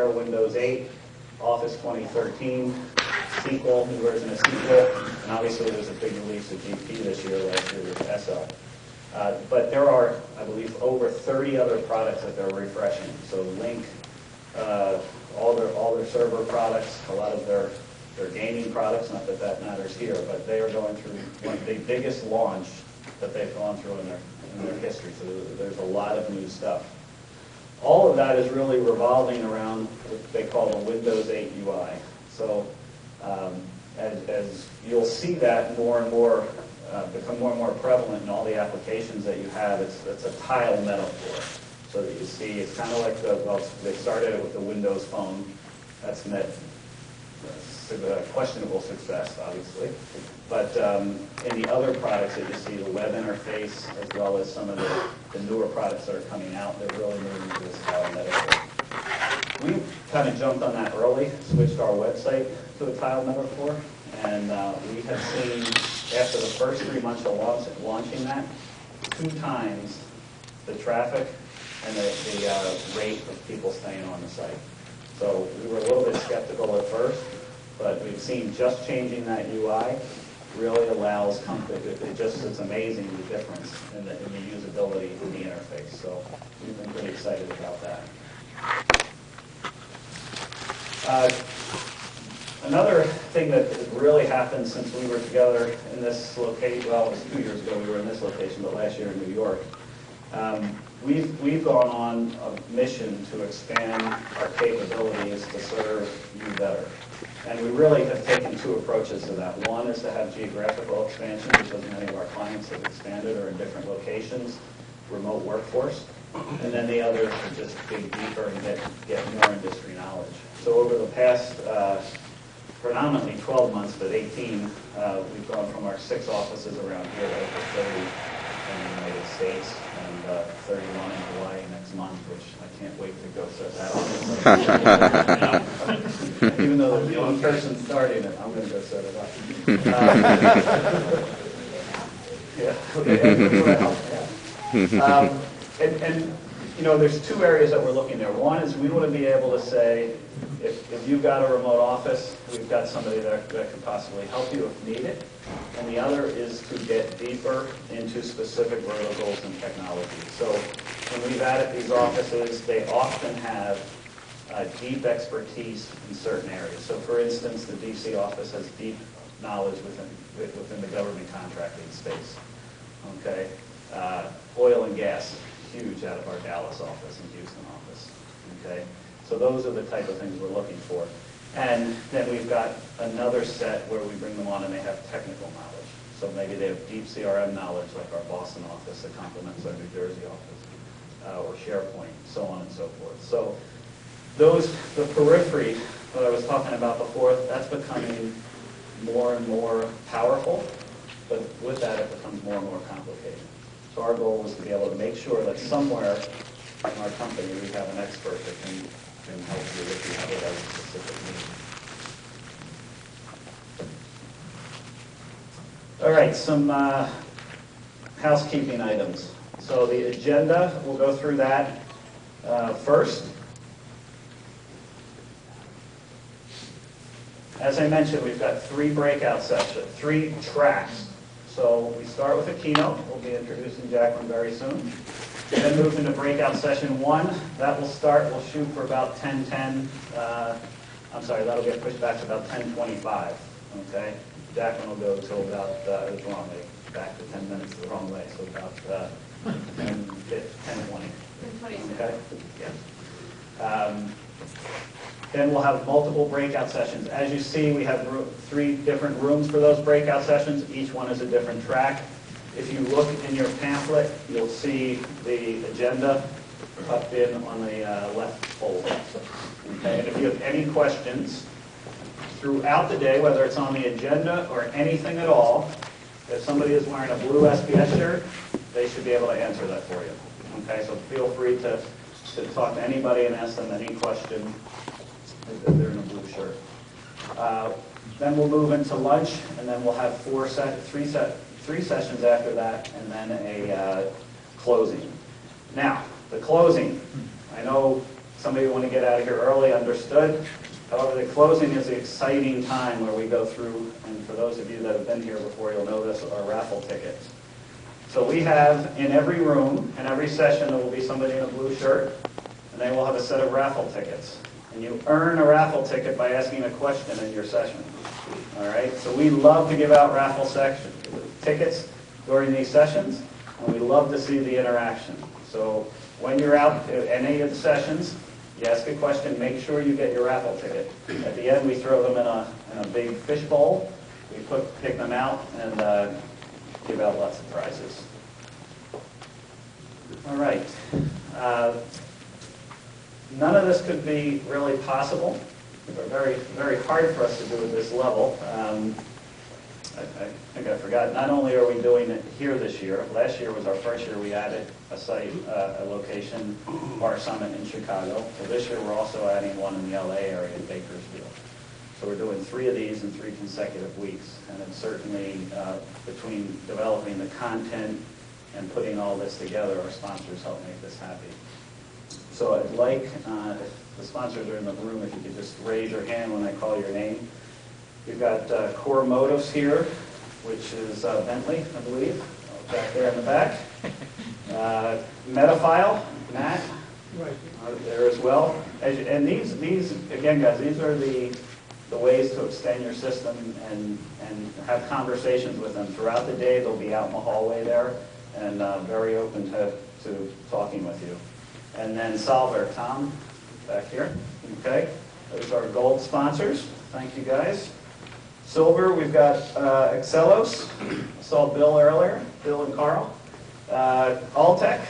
there, Windows 8, Office 2013, SQL, new version of SQL, and obviously there's a big release of GP this year, last year with SL. But there are, I believe, over 30 other products that they're refreshing. So Link, all their server products, a lot of their gaming products, not that that matters here, but they are going through one of the biggest launch that they've gone through in their history. So there's a lot of new stuff. All of that is really revolving around what they call the Windows 8 UI. So as you'll see that more and more become more and more prevalent in all the applications that you have, it's a tile metaphor. So that you see, it's kind of like they started it with the Windows Phone. That's met questionable success, obviously. But in the other products that you see, the web interface, as well as some of the newer products that are coming out, they're really moving to this tile metaphor. We kind of jumped on that early, switched our website to a tile metaphor, and we have seen, after the first 3 months of launching that, 2 times the traffic and the rate of people staying on the site. So we were a little bit skeptical at first, but we've seen just changing that UI really allows comfort. It's amazing the difference in the usability in the interface. So we've been pretty excited about that. Another thing that really happened since we were together in this location, well, it was 2 years ago we were in this location, but last year in New York, we've gone on a mission to expand our capabilities to serve you better. And we really have taken 2 approaches to that. One is to have geographical expansion, because many of our clients have expanded or in different locations, remote workforce. And then the other is to just dig deeper and get more industry knowledge. So over the past predominantly 12 months, but 18, we've gone from our 6 offices around here to over 30 in the United States, and 31 in Hawaii next month, which I can't wait to go set that up. Even though there's one person starting it, I'm going to go set it up. And you know, there's 2 areas that we're looking there. One is we want to be able to say, if you've got a remote office, we've got somebody that could possibly help you if needed. And the other is to get deeper into specific verticals and technologies. So when we've added these offices, they often have deep expertise in certain areas. So for instance, the DC office has deep knowledge within the government contracting space. Okay, oil and gas, huge out of our Dallas office and Houston office. Okay, so those are the type of things we're looking for. And then we've got another set where we bring them on and they have technical knowledge. So maybe they have deep CRM knowledge, like our Boston office that complements our New Jersey office, or SharePoint, so on and so forth. So the periphery that I was talking about before, that's becoming more and more powerful, but with that it becomes more and more complicated. So our goal is to be able to make sure that somewhere in our company we have an expert that can help you if you have a very specific need. All right, some housekeeping items. So the agenda, we'll go through that first. As I mentioned, we've got 3 breakout sessions, 3 tracks. So we start with a keynote. We'll be introducing Jacqueline very soon. Then move into breakout session 1. That will start, we'll shoot for about 10:10. I'm sorry, that'll get pushed back to about 10:25. Okay? Jacqueline will go till about, it was wrong, back to 10 minutes the wrong way, so about 10:20. Okay? Yeah. Then we'll have multiple breakout sessions. As you see, we have 3 different rooms for those breakout sessions. Each one is a different track. If you look in your pamphlet, you'll see the agenda tucked in on the left fold. Okay? And if you have any questions throughout the day, whether it's on the agenda or anything at all, if somebody is wearing a blue SBS shirt, they should be able to answer that for you. Okay? So feel free to talk to anybody and ask them any question if they're in a blue shirt. Then we'll move into lunch, and then we'll have 3 sessions after that, and then a closing. Now, the closing. I know Some of you want to get out of here early, understood. However, the closing is the exciting time where we go through, and for those of you that have been here before, you'll know this, our raffle tickets. So we have in every room, in every session, there will be somebody in a blue shirt, and they will have a set of raffle tickets. And you earn a raffle ticket by asking a question in your session. All right? So we love to give out raffle tickets during these sessions, and we love to see the interaction. So when you're out at any of the sessions, you ask a question, make sure you get your raffle ticket. At the end, we throw them in a big fish bowl. We pick them out and give out lots of prizes. All right. None of this could be really possible. They're very, very hard for us to do at this level. I think I forgot, not only are we doing it here this year, last year was our first year we added a site, a location, Bar Summit in Chicago. So this year we're also adding one in the LA area in Bakersfield. So we're doing 3 of these in 3 consecutive weeks. And it's certainly, between developing the content and putting all this together, our sponsors help make this happy. So I'd like, if the sponsors are in the room, if you could just raise your hand when I call your name. We've got Core Motives here, which is Bentley, I believe, back there in the back. Metaphile, Matt, there as well. And these, again, guys, these are the ways to extend your system and have conversations with them. Throughout the day, they'll be out in the hallway there and very open to talking with you. And then Solver, Tom, back here. Okay, those are gold sponsors. Thank you, guys. Silver, we've got Excelos. I saw Bill earlier, Bill and Carl. Alltech,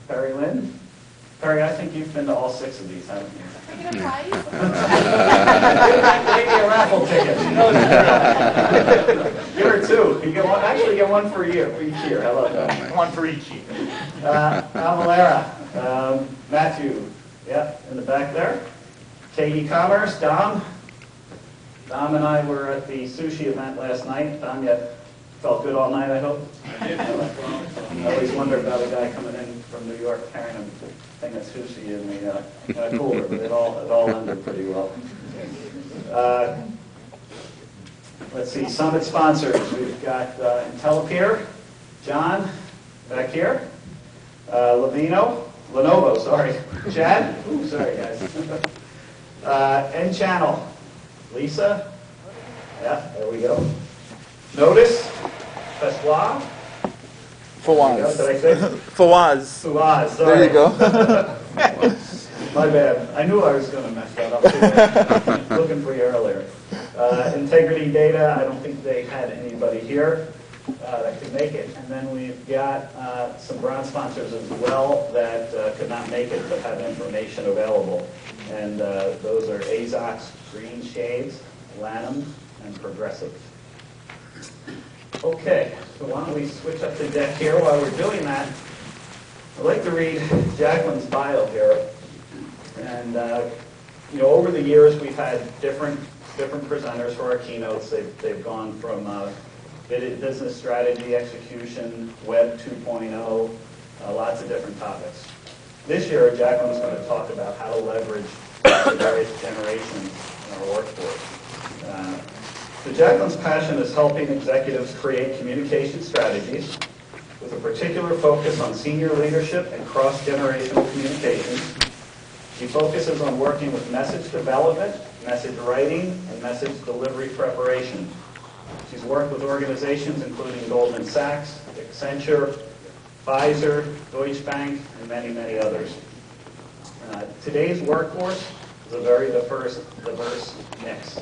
Perry Lynn. Perry, I think you've been to all 6 of these, haven't you? Are you going to prize? Give me a raffle ticket. Give her 2. You get one, actually get one for each year. How about that? One for each year. Avalera, Matthew, yeah, in the back there. KE Commerce, Dom. Dom and I were at the sushi event last night. Dom, you felt good all night, I hope? I did. I always wonder about a guy coming in from New York carrying a thing of sushi in the cooler, but it all ended pretty well. Let's see, Summit sponsors. We've got Intellipeer, John, back here. Lenovo, sorry. Chad, ooh, sorry guys. N-Channel. Lisa? Yeah, there we go. Notice? Feswa? Fawaz. Did I say? Fawaz. Fawaz, sorry. There you go. My bad. I knew I was going to mess that up too. Looking for you earlier. Integrity Data, I don't think they had anybody here that could make it. And then we've got some bronze sponsors as well that could not make it but have information available. And those are Azox, Green Shades, Lanham, and Progressive. Okay, so why don't we switch up the deck here. While we're doing that, I'd like to read Jacqueline's bio here. And over the years, we've had different presenters for our keynotes. They've gone from business strategy, execution, Web 2.0, lots of different topics. This year, Jacqueline's going to talk about how to leverage the various generations in our workforce. So Jacqueline's passion is helping executives create communication strategies with a particular focus on senior leadership and cross-generational communications. She focuses on working with message development, message writing, and message delivery preparation. She's worked with organizations including Goldman Sachs, Accenture, Pfizer, Deutsche Bank, and many, many others. Today's workforce is a very diverse mix.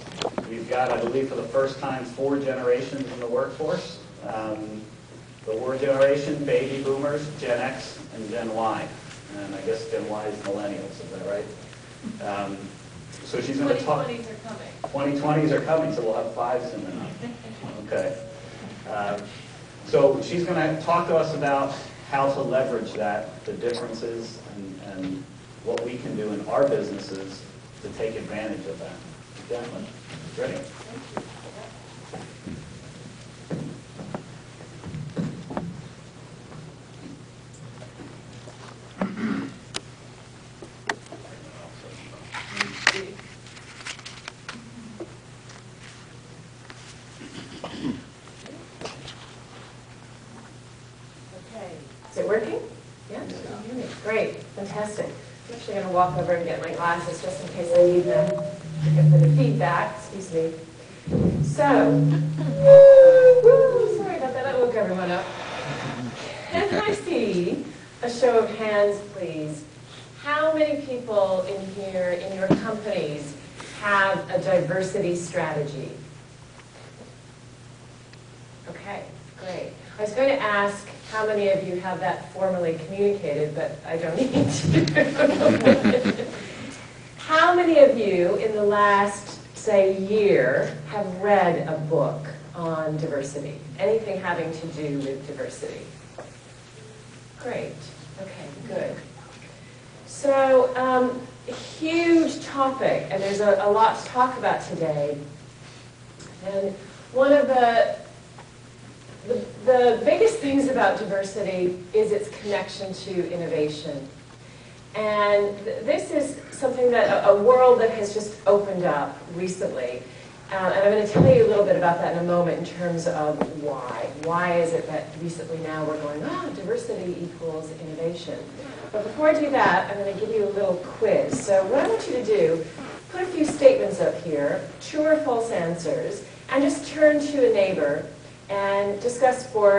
We've got, I believe, for the first time, 4 generations in the workforce. The war generation, baby boomers, Gen X, and Gen Y. And I guess Gen Y is millennials, is that right? So she's going to talk. 2020s are coming. 2020s are coming, so we'll have 5s in there. Okay. So she's going to talk to us about how to leverage that, the differences, and what we can do in our businesses to take advantage of that. Jacqueline, ready? Judy. Okay, is it working? Yeah? Can you hear me? Great, fantastic. I'm actually going to walk over and get my glasses just in case I need them to get for the feedback. Excuse me. So, woo, sorry about that. I woke everyone up. Can I see a show of hands, please? How many people in here, in your companies, have a diversity strategy? Okay, great. I was going to ask how many of you have that formally communicated, but I don't need to. How many of you in the last, say, year have read a book on diversity? Anything having to do with diversity? Great. Okay, good. So, huge topic, and there's a lot to talk about today. And one of the biggest things about diversity is its connection to innovation. And this is something that a world that has just opened up recently. And I'm going to tell you a little bit about that in a moment in terms of why. Why is it that recently now we're going, diversity equals innovation. But before I do that, I'm going to give you a little quiz. So what I want you to do, put a few statements up here, true or false answers, and just turn to a neighbor and discuss for